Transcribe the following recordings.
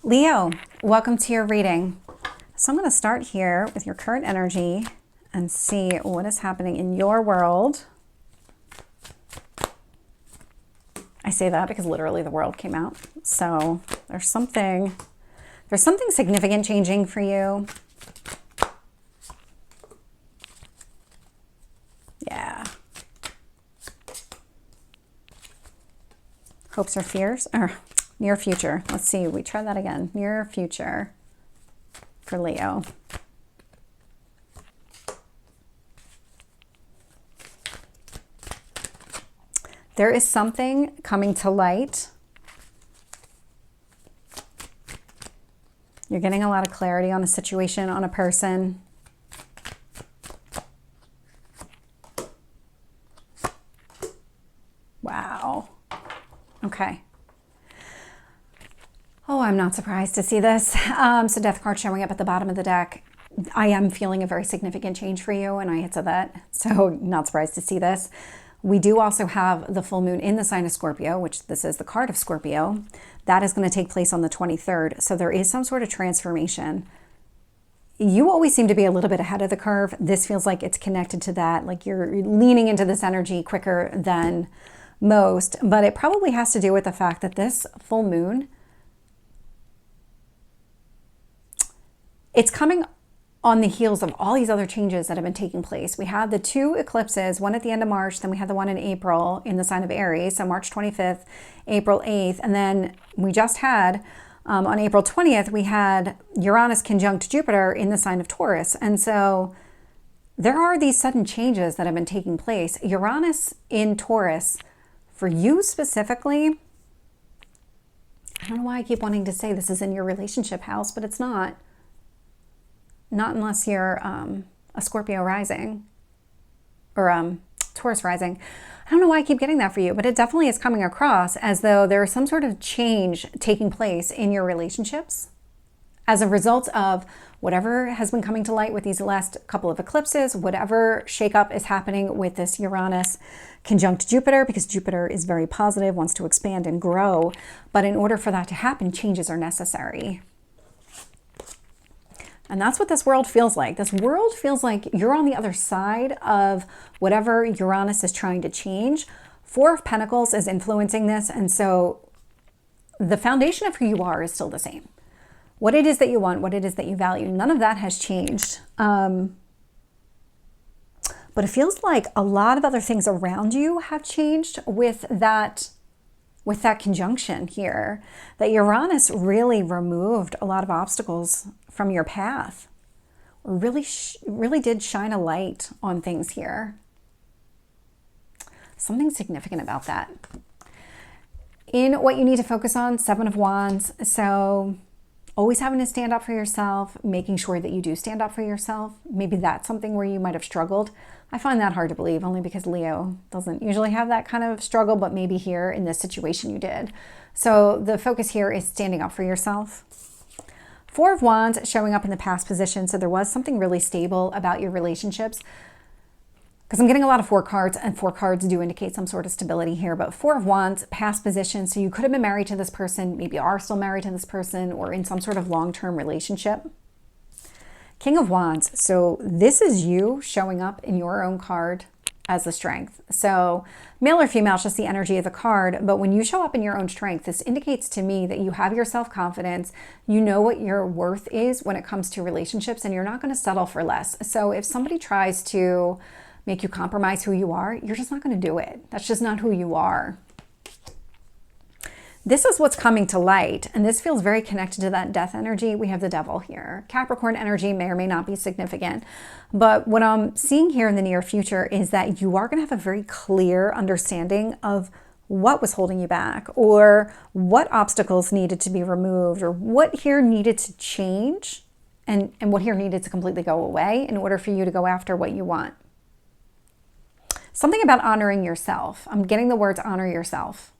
Leo, welcome to your reading. So I'm going to start here with your current energy and see what is happening in your world. I say that because literally the world came out. So there's something significant changing for you. Yeah. Hopes or fears, or near future. Let's see, we try that again. Near future for Leo. There is something coming to light. You're getting a lot of clarity on a situation, on a person. Wow. Okay. Oh, I'm not surprised to see this. So Death card showing up at the bottom of the deck. I am feeling a very significant change for you, and I had said that. So not surprised to see this. We do also have the full moon in the sign of Scorpio, which this is the card of Scorpio. That is going to take place on the 23rd. So there is some sort of transformation. You always seem to be a little bit ahead of the curve. This feels like it's connected to that. Like you're leaning into this energy quicker than most. But it probably has to do with the fact that this full moon, it's coming on the heels of all these other changes that have been taking place. We had the two eclipses, one at the end of March, then we had the one in April in the sign of Aries, so March 25th, April 8th, and then we just had, on April 20th, we had Uranus conjunct Jupiter in the sign of Taurus. And so there are these sudden changes that have been taking place. Uranus in Taurus, for you specifically, I don't know why I keep wanting to say this is in your relationship house, but it's not. Not unless you're a Scorpio rising or Taurus rising. I don't know why I keep getting that for you, but it definitely is coming across as though there is some sort of change taking place in your relationships as a result of whatever has been coming to light with these last couple of eclipses, whatever shakeup is happening with this Uranus conjunct Jupiter, because Jupiter is very positive, wants to expand and grow. But in order for that to happen, changes are necessary. And that's what this world feels like. This world feels like you're on the other side of whatever Uranus is trying to change. Four of Pentacles is influencing this. And so the foundation of who you are is still the same. What it is that you want, what it is that you value, none of that has changed. But it feels like a lot of other things around you have changed with that conjunction here, that Uranus really removed a lot of obstacles from your path, or really did shine a light on things here. Something significant about that. In what you need to focus on, Seven of Wands. So always having to stand up for yourself, making sure that you do stand up for yourself. Maybe that's something where you might have struggled. I find that hard to believe, only because Leo doesn't usually have that kind of struggle, but maybe here in this situation you did. So the focus here is standing up for yourself. Four of Wands showing up in the past position. So there was something really stable about your relationships, because I'm getting a lot of four cards, and four cards do indicate some sort of stability here. But Four of Wands, past position. So you could have been married to this person, maybe are still married to this person, or in some sort of long-term relationship. King of Wands. So this is you showing up in your own card as the strength. So male or female, it's just the energy of the card. But when you show up in your own strength, this indicates to me that you have your self-confidence. You know what your worth is when it comes to relationships, and you're not going to settle for less. So if somebody tries to make you compromise who you are, you're just not going to do it. That's just not who you are. This is what's coming to light, and this feels very connected to that death energy. We have the devil here. Capricorn energy may or may not be significant, but what I'm seeing here in the near future is that you are going to have a very clear understanding of what was holding you back, or what obstacles needed to be removed, or what here needed to change, and what here needed to completely go away in order for you to go after what you want. Something about honoring yourself. I'm getting the words honor yourself.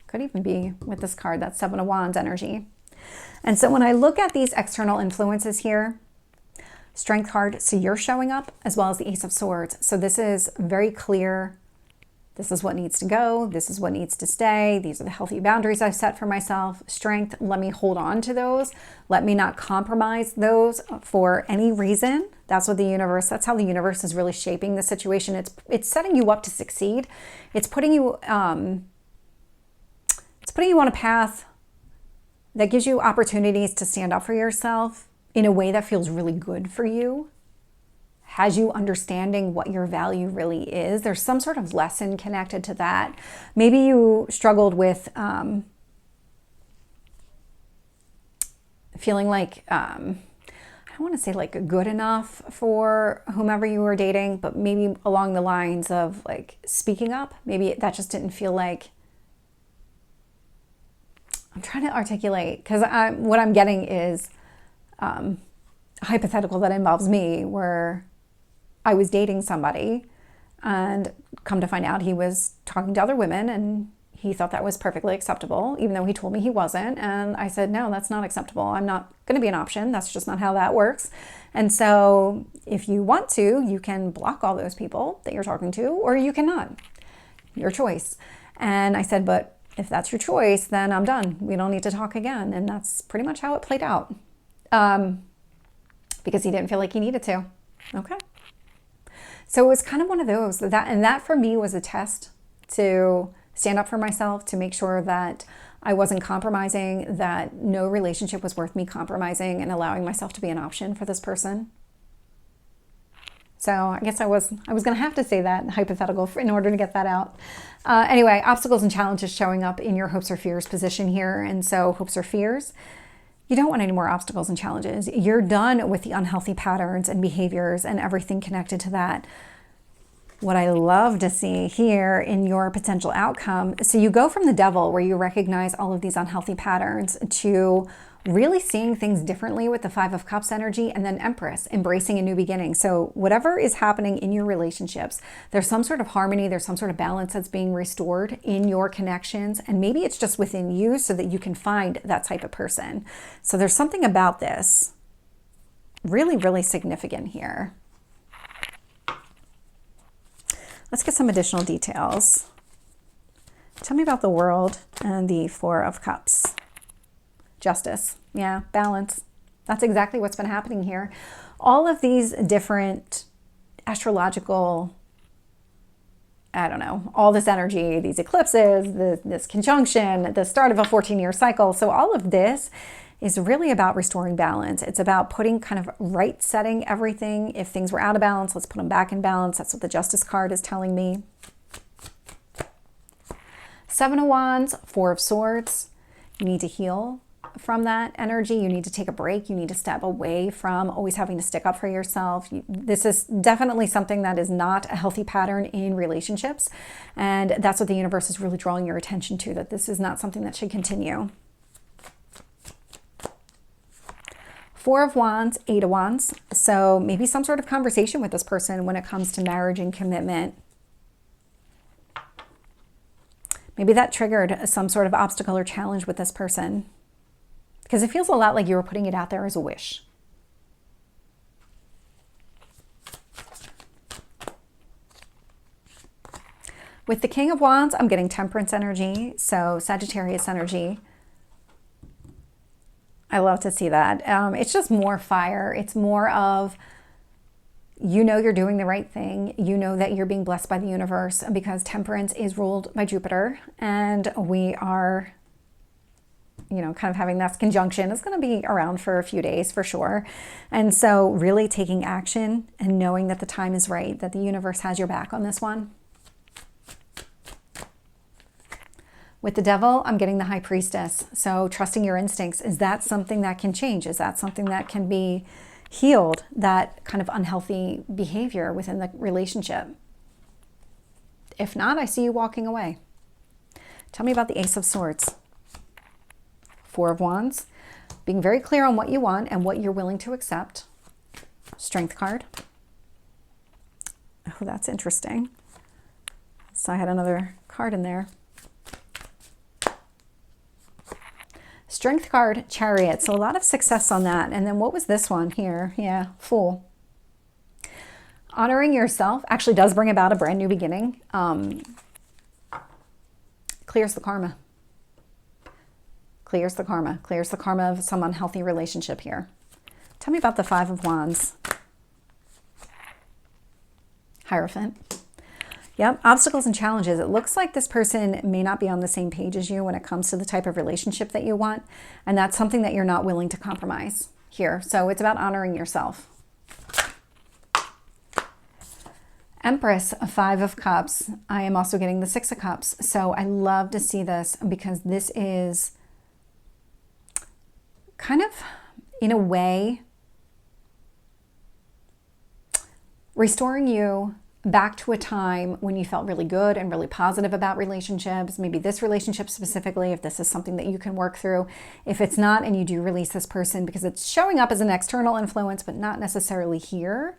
Could even be with this card, that Seven of Wands energy. And so when I look at these external influences here, Strength card, so you're showing up, as well as the Ace of Swords. So this is very clear This is what needs to go. This is what needs to stay. These are the healthy boundaries I've set for myself. Strength, let me hold on to those. Let me not compromise those for any reason. That's what the universe, that's how the universe is really shaping the situation. It's setting you up to succeed. It's putting you on a path that gives you opportunities to stand up for yourself in a way that feels really good for you. Has you understanding what your value really is. There's some sort of lesson connected to that. Maybe you struggled with feeling like, I don't want to say like good enough for whomever you were dating, but maybe along the lines of like speaking up. Maybe that just didn't feel like, I'm trying to articulate, because what I'm getting is a hypothetical that involves me, where I was dating somebody and come to find out he was talking to other women, and he thought that was perfectly acceptable, even though he told me he wasn't. And I said, no, that's not acceptable. I'm not going to be an option. That's just not how that works. And so if you want to, you can block all those people that you're talking to, or you cannot. Your choice. And I said, but if that's your choice, then I'm done. We don't need to talk again. And that's pretty much how it played out. Because he didn't feel like he needed to. Okay. So it was kind of one of those, and that for me was a test to stand up for myself, to make sure that I wasn't compromising, that no relationship was worth me compromising and allowing myself to be an option for this person. So I guess I was going to have to say that hypothetical in order to get that out. Anyway, obstacles and challenges showing up in your hopes or fears position here. And so hopes or fears, you don't want any more obstacles and challenges. You're done with the unhealthy patterns and behaviors and everything connected to that. What I love to see here in your potential outcome, so you go from the Devil, where you recognize all of these unhealthy patterns, to really seeing things differently with the Five of Cups energy, and then Empress, embracing a new beginning. So whatever is happening in your relationships, there's some sort of harmony, there's some sort of balance that's being restored in your connections, and maybe it's just within you so that you can find that type of person. So there's something about this really, really significant here. Let's get some additional details. Tell me about the World and the Four of Cups. Justice, yeah, balance. That's exactly what's been happening here. All of these different astrological, I don't know, all this energy, these eclipses, this conjunction, the start of a 14-year cycle. So all of this is really about restoring balance. It's about putting kind of right setting everything. If things were out of balance, let's put them back in balance. That's what the Justice card is telling me. Seven of Wands, Four of Swords. You need to heal from that energy. You need to take a break. You need to step away from always having to stick up for yourself. This is definitely something that is not a healthy pattern in relationships. And that's what the universe is really drawing your attention to, that this is not something that should continue. Four of Wands, Eight of Wands. So maybe some sort of conversation with this person when it comes to marriage and commitment. Maybe that triggered some sort of obstacle or challenge with this person, because it feels a lot like you were putting it out there as a wish. With the King of Wands, I'm getting Temperance energy, so Sagittarius energy. I love to see that. It's just more fire. It's more of, you know, you're doing the right thing. You know that you're being blessed by the universe, because Temperance is ruled by Jupiter, and we are, you know, kind of having this conjunction. It's going to be around for a few days for sure. And so really taking action and knowing that the time is right, that the universe has your back on this one. With the Devil, I'm getting the High Priestess. So trusting your instincts. Is that something that can change? Is that something that can be healed? That kind of unhealthy behavior within the relationship? If not, I see you walking away. Tell me about the Ace of Swords. Four of Wands. Being very clear on what you want and what you're willing to accept. Strength card. Oh, that's interesting. So I had another card in there. Strength card, Chariot. So a lot of success on that. And then what was this one here? Yeah, Fool. Honoring yourself actually does bring about a brand new beginning. clears the karma. Clears the karma. Clears the karma of some unhealthy relationship here. Tell me about the Five of Wands. Hierophant. Yep, obstacles and challenges. It looks like this person may not be on the same page as you when it comes to the type of relationship that you want. And that's something that you're not willing to compromise here. So it's about honoring yourself. Empress, Five of Cups. I am also getting the Six of Cups. So I love to see this because this is kind of, in a way, restoring you back to a time when you felt really good and really positive about relationships. Maybe this relationship specifically, if this is something that you can work through. If it's not, and you do release this person because it's showing up as an external influence, but not necessarily here,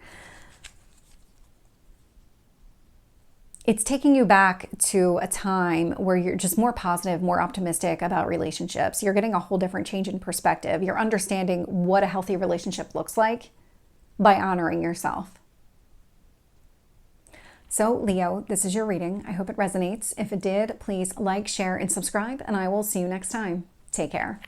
it's taking you back to a time where you're just more positive, more optimistic about relationships. You're getting a whole different change in perspective. You're understanding what a healthy relationship looks like by honoring yourself. So Leo, this is your reading. I hope it resonates. If it did, please like, share, and subscribe, and I will see you next time. Take care.